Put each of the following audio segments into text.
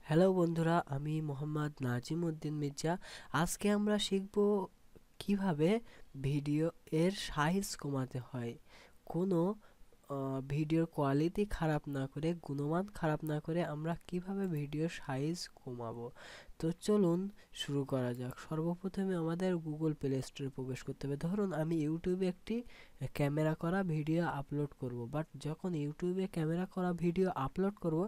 Hello বন্ধুরা, আমি মোহাম্মদ নাজিম উদ্দিন মির্জা। আজকে আমরা শিখব কিভাবে ভিডিও এর সাইজ কমাতে হয়। কোনো ভিডিওর কোয়ালিটি খারাপ না করে, গুণমান খারাপ না করে আমরা কিভাবে ভিডিওর সাইজ কমাবো। তো চলুন শুরু করা যাক। সর্বপ্রথমে আমাদের গুগল প্লে স্টোরে প্রবেশ করতে হবে। ধরুন আমি ইউটিউবে একটি ক্যামেরা করা ভিডিও আপলোড করব, বাট যখন ইউটিউবে ক্যামেরা করা ভিডিও আপলোড করব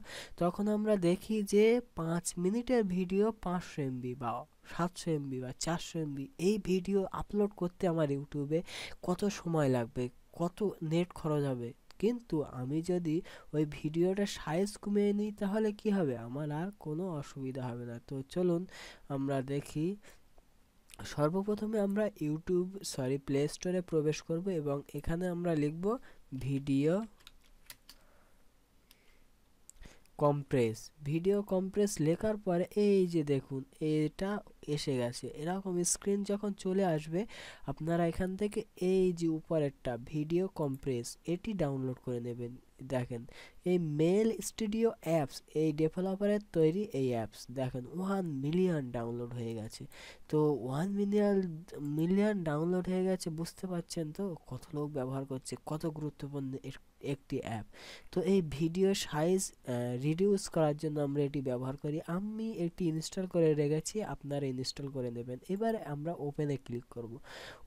তখন আমরা দেখি যে 5 মিনিটের ভিডিও 500 MB বা 700 MB বা 400 MB এই ভিডিও আপলোড করতে আমার ইউটিউবে কত সময় লাগবে, কত নেট খরচ হবে। কিন্তু আমি যদি ওই ভিডিওটা সাইজ কমিয়ে নিই তাহলে কি হবে, আমার আর কোনো অসুবিধা হবে না। তো চলুন আমরা দেখি। সর্বপ্রথমে আমরা প্লে স্টোরে প্রবেশ করব এবং এখানে আমরা লিখব ভিডিও কম্প্রেস। ভিডিও কম্প্রেস লেখার পরে এই যে দেখুন এটা এসে গেছে। এরকম স্ক্রিন যখন চলে আসবে আপনারা এখান থেকে এই যে উপরেরটা ভিডিও কম্প্রেস এটি ডাউনলোড করে নেবেন। দেখেন এই মেল স্টুডিও অ্যাপস, এই ডেভেলপারের তৈরি এই অ্যাপস দেখেন 1 মিলিয়ন ডাউনলোড হয়ে গেছে। তো 1 মিলিয়ন ডাউনলোড হয়ে গেছে, বুঝতে পারছেন তো কত লোক ব্যবহার করছে, কত গুরুত্বপূর্ণ একটি অ্যাপ। তো এই ভিডিও সাইজ রিডিউস করার জন্য আমরা এটি ব্যবহার করি। আমি এটি ইনস্টল করে রেখেছি, আপনারা ইনস্টল করে নেবেন। এবারে আমরা ওপেনে ক্লিক করব।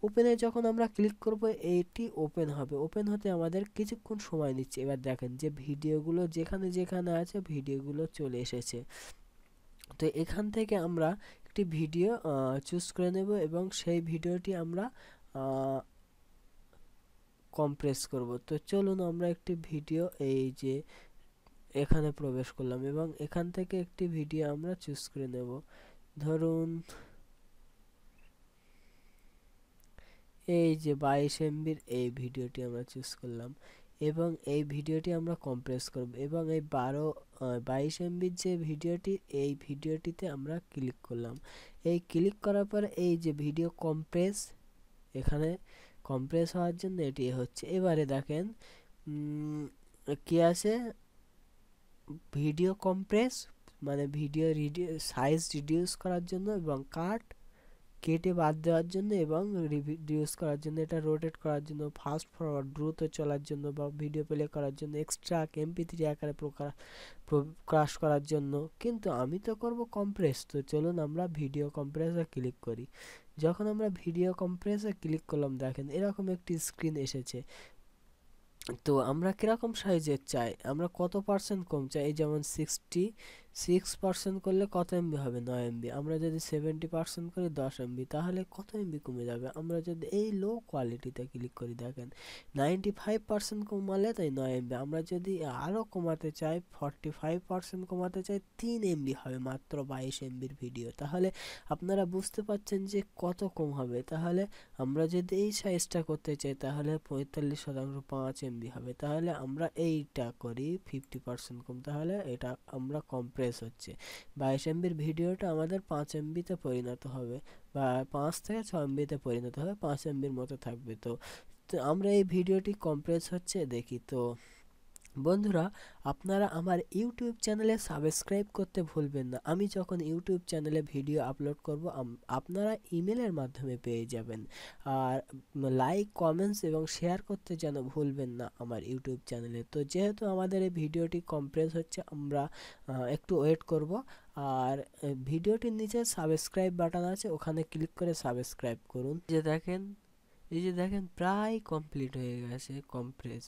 ওপেনে যখন আমরা ক্লিক করব এটি ওপেন হবে। ওপেন হতে আমাদের কিছুক্ষণ সময় নিচ্ছে। এবার দেখেন যে ভিডিওগুলো যেখানে যেখানে আছে ভিডিওগুলো চলে এসেছে। তো এখান থেকে আমরা একটি ভিডিও চুজ করে নেব এবং সেই ভিডিওটি আমরা কম্প্রেস করব। তো চলুন আমরা একটি ভিডিও এই যে এখানে প্রবেশ করলাম এবং এখান থেকে একটি ভিডিও আমরা চুজ করে নেব। ধরুন এই যে 22 MBর এই ভিডিওটি আমরা চুজ করলাম এবং এই ভিডিওটি আমরা কম্প্রেস করব এবং এই 22 MBর যে ভিডিওটি, এই ভিডিওটিতে আমরা ক্লিক করলাম। এই ক্লিক করার পর এই যে ভিডিও কম্প্রেস, এখানে কম্প্রেস হওয়ার জন্য এটি হচ্ছে। এবারে দেখেন কি আছে, ভিডিও কম্প্রেস মানে ভিডিও সাইজ রিডিউস করার জন্য এবং কেটে বাদ দেওয়ার জন্য এবং রিডিউস করার জন্য, এটা রোটেট করার জন্য, ফাস্ট ফরওয়ার্ড দ্রুত চলার জন্য বা ভিডিও প্লে করার জন্য, এক্সট্রা MP3 আকারে প্রকাশ করার জন্য। কিন্তু আমি তো করব কম্প্রেস। তো চলুন আমরা ভিডিও কম্প্রেসে ক্লিক করি। যখন আমরা ভিডিও কম্প্রেসে ক্লিক করলাম দেখেন এরকম একটি স্ক্রিন এসেছে। তো আমরা কিরকম সাইজের চাই, আমরা কত পার্সেন্ট কম চাই, এই যেমন 66% করলে কত MB হবে, 9 MB। আমরা যদি 70% করি 10 MB, তাহলে কত MB কমে যাবে। আমরা যদি এই লো কোয়ালিটিতে ক্লিক করি দেখেন 95% কমালে তাই 9 MB। আমরা যদি আরও কমাতে চাই, 45% কমাতে চাই, 3 MB হবে মাত্র 22 MBর ভিডিও। তাহলে আপনারা বুঝতে পারছেন যে কত কম হবে। তাহলে আমরা যদি এই সাইজটা করতে চাই তাহলে 45% 5 MB হবে। তাহলে আমরা এইটা করি 50% কম, তাহলে এটা আমরা কম্প্রেস হচ্ছে। 22 MBর ভিডিওটা আমাদের 5 MBতে পরিণত হবে বা 5 থেকে 6 MBতে পরিণত হবে, 5 MBর মতো থাকবে। তো আমরা এই ভিডিওটি কম্প্রেস হচ্ছে দেখি। তো বন্ধুরা, আপনারা আমার ইউটিউব চ্যানেলে সাবস্ক্রাইব করতে ভুলবেন না। আমি যখন ইউটিউব চ্যানেলে ভিডিও আপলোড করব আপনারা ইমেলের মাধ্যমে পেয়ে যাবেন। আর লাইক, কমেন্টস এবং শেয়ার করতে যেন ভুলবেন না আমার ইউটিউব চ্যানেলে। তো যেহেতু আমাদের এই ভিডিওটি কম্প্রেস হচ্ছে, আমরা একটু ওয়েট করব। আর ভিডিওটির নিচে সাবস্ক্রাইব বাটন আছে, ওখানে ক্লিক করে সাবস্ক্রাইব করুন। এই যে দেখেন প্রায় কমপ্লিট হয়ে গেছে কম্প্রেস।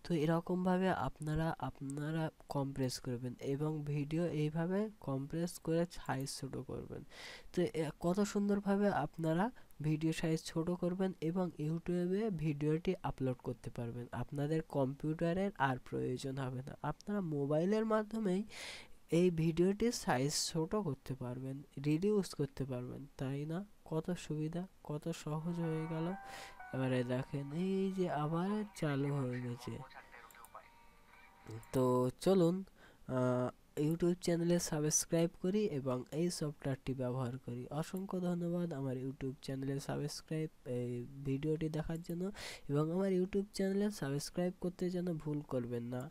তো এরকমভাবে আপনারা কম্প্রেস করবেন এবং ভিডিও এইভাবে কম্প্রেস করে সাইজ ছোট করবেন। তো কত সুন্দরভাবে আপনারা ভিডিও সাইজ ছোট করবেন এবং ইউটিউবে ভিডিওটি আপলোড করতে পারবেন। আপনাদের কম্পিউটারের আর প্রয়োজন হবে না, আপনারা মোবাইলের মাধ্যমেই এই ভিডিওটির সাইজ ছোট করতে পারবেন, রিডিউস করতে পারবেন। তাই না? কত সুবিধা, কত সহজ হয়ে গেল। এবারে দেখেন এই যে আবার চালু হয়ে গেছে। তো চলুন ইউটিউব চ্যানেলে সাবস্ক্রাইব করি এবং এই সফটওয়্যারটি ব্যবহার করি। অসংখ্য ধন্যবাদ আমার ইউটিউব চ্যানেলে সাবস্ক্রাইব এই ভিডিওটি দেখার জন্য এবং আমার ইউটিউব চ্যানেলে সাবস্ক্রাইব করতে যেন ভুল করবেন না।